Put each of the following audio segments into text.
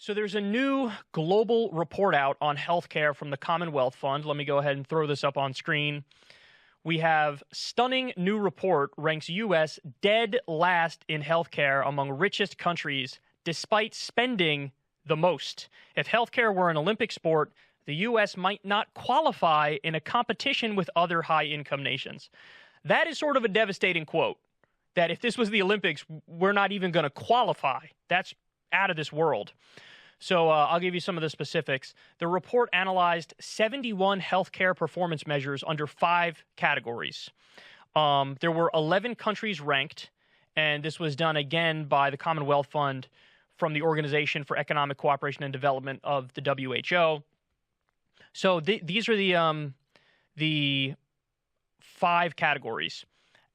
So there's a new global report out on healthcare from the Commonwealth Fund. Let me go ahead and throw this up on screen. We have stunning new report ranks U.S. dead last in healthcare among richest countries, despite spending the most. If healthcare were an Olympic sport, the U.S. might not qualify in a competition with other high-income nations. That is sort of a devastating quote, that if this was the Olympics, we're not even going to qualify. That's out of this world. So I'll give you some of the specifics. The report analyzed 71 healthcare performance measures under 5 categories. There were 11 countries ranked, and this was done again by the Commonwealth Fund from the Organization for Economic Cooperation and Development of the WHO. So these are the 5 categories: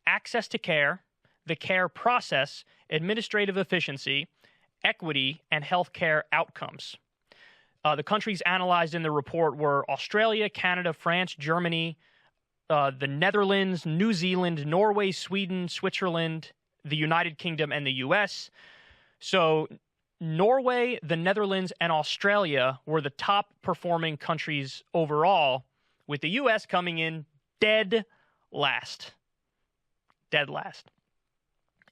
access to care, the care process, administrative efficiency, equity, and healthcare outcomes. The countries analyzed in the report were Australia, Canada, France, Germany, the Netherlands, New Zealand, Norway, Sweden, Switzerland, the United Kingdom, and the U.S. So Norway, the Netherlands, and Australia were the top performing countries overall, with the U.S. coming in dead last. Dead last.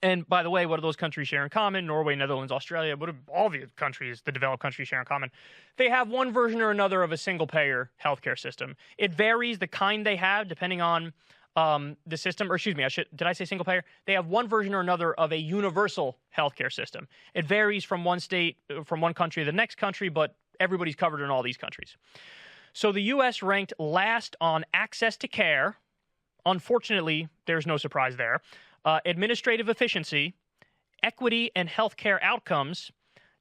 And by the way, what do those countries share in common? Norway, Netherlands, Australia, what do all the countries, the developed countries, share in common? They have one version or another of a single-payer healthcare system. It varies the kind they have depending on the system. Or excuse me, did I say single-payer? They have one version or another of a universal healthcare system. It varies from one state, from one country to the next country, but everybody's covered in all these countries. So the U.S. ranked last on access to care. Unfortunately, there's no surprise there. Administrative efficiency, equity, and healthcare outcomes,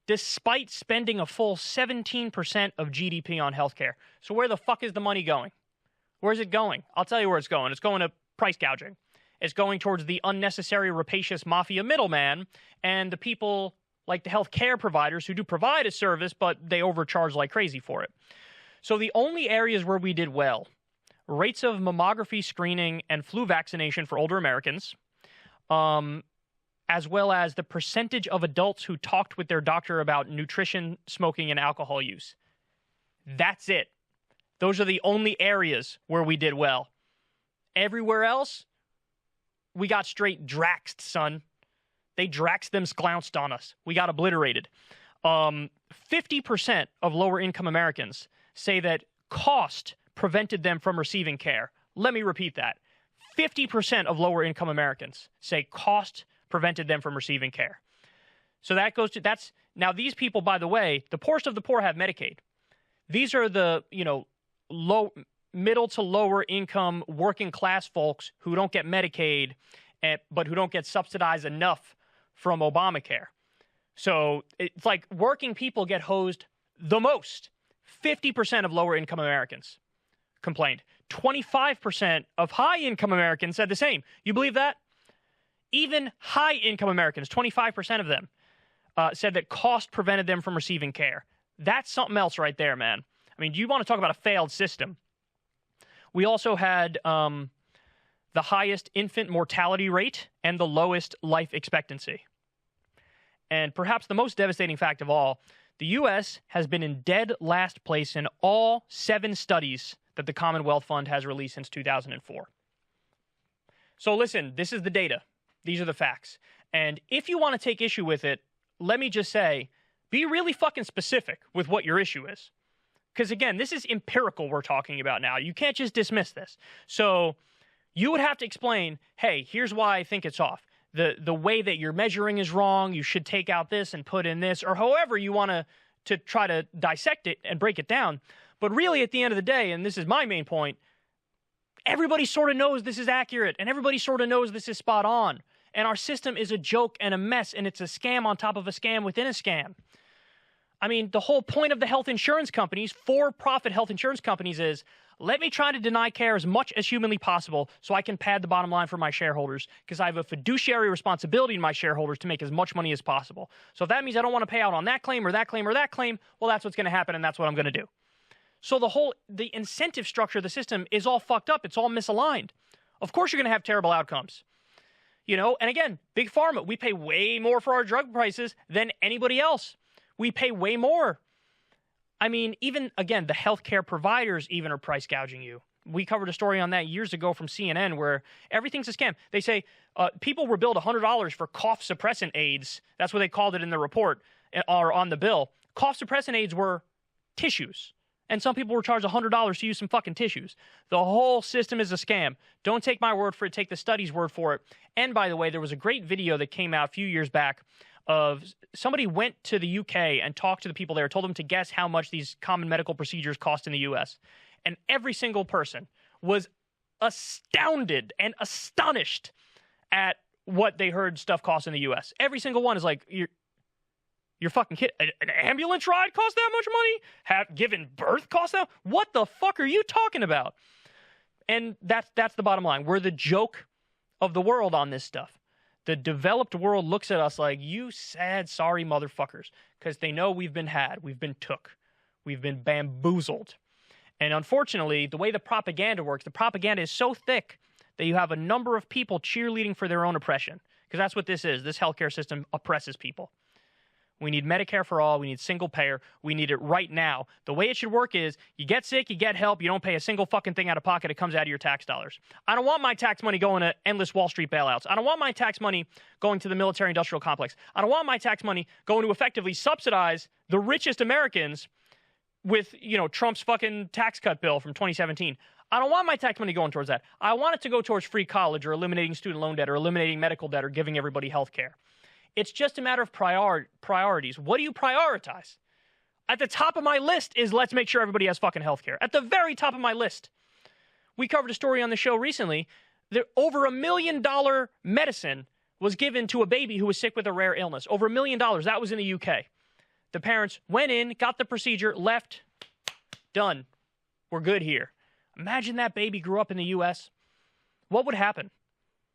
despite spending a full 17% of GDP on healthcare. So where the fuck is the money going? Where's it going? I'll tell you where it's going. It's going to price gouging. It's going towards the unnecessary rapacious mafia middleman and the people like the healthcare providers who do provide a service, but they overcharge like crazy for it. So the only areas where we did well: rates of mammography screening and flu vaccination for older Americans, as well as the percentage of adults who talked with their doctor about nutrition, smoking, and alcohol use. That's it. Those are the only areas where we did well. Everywhere else, we got straight draxed, son. They draxed them, sklounced on us. We got obliterated. 50% of lower-income Americans say that cost prevented them from receiving care. Let me repeat that. 50% of lower-income Americans say cost prevented them from receiving care. So that goes to, that's, now these people, by the way, the poorest of the poor have Medicaid. These are the, low, middle to lower income working class folks who don't get Medicaid, but who don't get subsidized enough from Obamacare. So it's like working people get hosed the most. 50% of lower income Americans complained. 25% of high-income Americans said the same. You believe that? Even high-income Americans, 25% of them, said that cost prevented them from receiving care. That's something else right there, man. I mean, you want to talk about a failed system. We also had the highest infant mortality rate and the lowest life expectancy. And perhaps the most devastating fact of all, the U.S. has been in dead last place in all 7 studies that the Commonwealth Fund has released since 2004. So listen, this is the data. These are the facts. And if you want to take issue with it, let me just say, be really fucking specific with what your issue is. Because again, this is empirical we're talking about now. You can't just dismiss this. So you would have to explain, hey, here's why I think it's off. The way that you're measuring is wrong. You should take out this and put in this, or however you want to try to dissect it and break it down. But really, at the end of the day, and this is my main point, everybody sort of knows this is accurate, and everybody sort of knows this is spot on. And our system is a joke and a mess, and it's a scam on top of a scam within a scam. I mean, the whole point of the health insurance companies, for-profit health insurance companies, is let me try to deny care as much as humanly possible so I can pad the bottom line for my shareholders, because I have a fiduciary responsibility to my shareholders to make as much money as possible. So if that means I don't want to pay out on that claim or that claim or that claim, well, that's what's going to happen, and that's what I'm going to do. So the incentive structure of the system is all fucked up. It's all misaligned. Of course you're going to have terrible outcomes. And again, Big Pharma, we pay way more for our drug prices than anybody else. We pay way more. I mean, even, again, the healthcare providers even are price gouging you. We covered a story on that years ago from CNN where everything's a scam. They say people were billed $100 for cough suppressant aids. That's what they called it in the report or on the bill. Cough suppressant aids were tissues. And some people were charged $100 to use some fucking tissues. The whole system is a scam. Don't take my word for it. Take the study's word for it. And by the way, there was a great video that came out a few years back of somebody went to the UK and talked to the people there, told them to guess how much these common medical procedures cost in the US. And every single person was astounded and astonished at what they heard stuff cost in the US. Every single one is like, you're fucking kidding. An ambulance ride costs that much money? Giving birth costs that? What the fuck are you talking about? And that's the bottom line. We're the joke of the world on this stuff. The developed world looks at us like, you sad, sorry motherfuckers, because they know we've been had, we've been took, we've been bamboozled. And unfortunately, the way the propaganda works, the propaganda is so thick that you have a number of people cheerleading for their own oppression, because that's what this is. This healthcare system oppresses people. We need Medicare for all. We need single payer. We need it right now. The way it should work is you get sick, you get help, you don't pay a single fucking thing out of pocket. It comes out of your tax dollars. I don't want my tax money going to endless Wall Street bailouts. I don't want my tax money going to the military-industrial complex. I don't want my tax money going to effectively subsidize the richest Americans with, Trump's fucking tax cut bill from 2017. I don't want my tax money going towards that. I want it to go towards free college or eliminating student loan debt or eliminating medical debt or giving everybody health care. It's just a matter of priorities. What do you prioritize? At the top of my list is let's make sure everybody has fucking health care. At the very top of my list. We covered a story on the show recently that over $1 million medicine was given to a baby who was sick with a rare illness. Over $1 million. That was in the UK. The parents went in, got the procedure, left, done. We're good here. Imagine that baby grew up in the US. What would happen?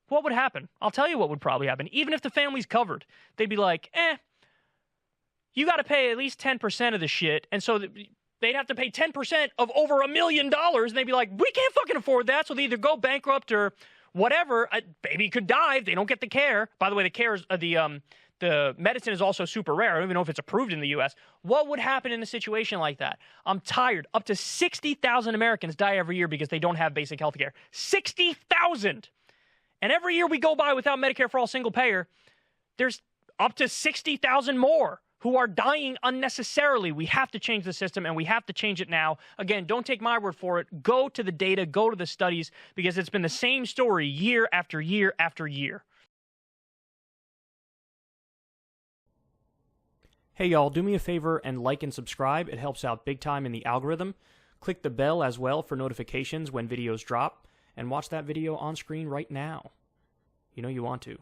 What would happen? I'll tell you what would probably happen. Even if the family's covered, they'd be like, you got to pay at least 10% of the shit. And so they'd have to pay 10% of over $1 million. And they'd be like, we can't fucking afford that. So they either go bankrupt or whatever. A baby could die if they don't get the care. By the way, the care is, the medicine is also super rare. I don't even know if it's approved in the U.S. What would happen in a situation like that? I'm tired. Up to 60,000 Americans die every year because they don't have basic health care. 60,000! And every year we go by without Medicare for all single payer, there's up to 60,000 more who are dying unnecessarily. We have to change the system, and we have to change it now. Again, don't take my word for it. Go to the data, go to the studies, because it's been the same story year after year after year. Hey, y'all, do me a favor and like and subscribe. It helps out big time in the algorithm. Click the bell as well for notifications when videos drop. And watch that video on screen right now. You know you want to.